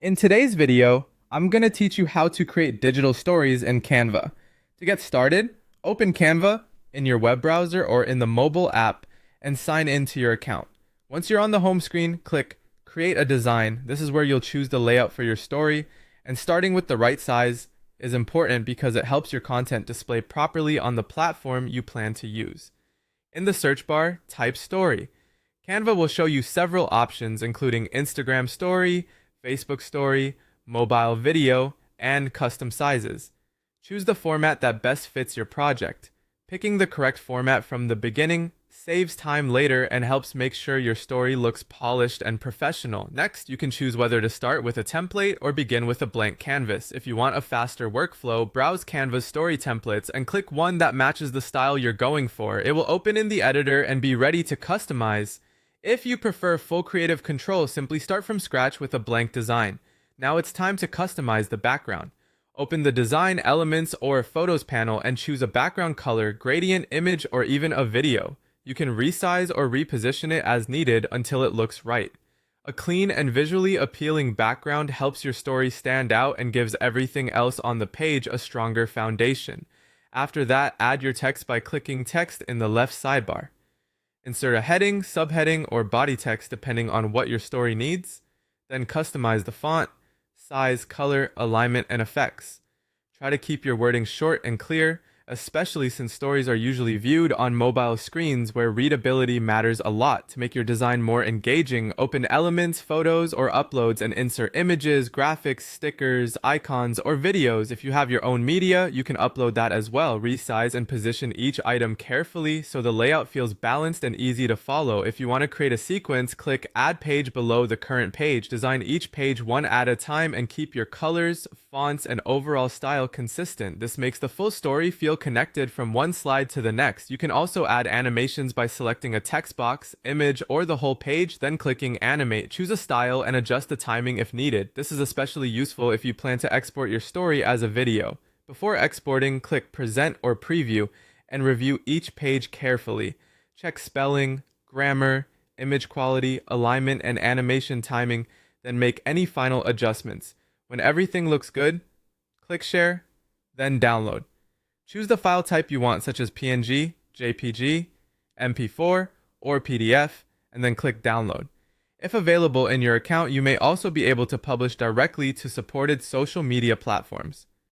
In today's video, I'm going to teach you how to create digital stories in Canva. To get started, open Canva in your web browser or in the mobile app and sign into your account. Once you're on the home screen, click Create a Design. This is where you'll choose the layout for your story, and starting with the right size is important because it helps your content display properly on the platform you plan to use. In the search bar, type Story. Canva will show you several options including Instagram Story, Facebook Story, mobile video, and custom sizes. Choose the format that best fits your project. Picking the correct format from the beginning saves time later and helps make sure your story looks polished and professional. Next, you can choose whether to start with a template or begin with a blank canvas. If you want a faster workflow, browse Canva's story templates and click one that matches the style you're going for. It will open in the editor and be ready to customize. If you prefer full creative control, simply start from scratch with a blank design. Now it's time to customize the background. Open the Design, Elements, or Photos panel and choose a background color, gradient, image, or even a video. You can resize or reposition it as needed until it looks right. A clean and visually appealing background helps your story stand out and gives everything else on the page a stronger foundation. After that, add your text by clicking Text in the left sidebar. Insert a heading, subheading, or body text depending on what your story needs. Then customize the font, size, color, alignment, and effects. Try to keep your wording short and clear, especially since stories are usually viewed on mobile screens where readability matters a lot. To make your design more engaging, open Elements, Photos, or Uploads and insert images, graphics, stickers, icons, or videos. If you have your own media, you can upload that as well. Resize and position each item carefully so the layout feels balanced and easy to follow. If you want to create a sequence, click Add Page below the current page. Design each page one at a time and keep your colors, fonts, and overall style consistent. This makes the full story feel connected from one slide to the next. You can also add animations by selecting a text box, image, or the whole page, then clicking Animate. Choose a style and adjust the timing if needed. This is especially useful if you plan to export your story as a video. Before exporting, click Present or Preview and review each page carefully. Check spelling, grammar, image quality, alignment, and animation timing, then make any final adjustments. When everything looks good, click Share, then Download. Choose the file type you want, such as PNG, JPG, MP4, or PDF, and then click Download. If available in your account, you may also be able to publish directly to supported social media platforms.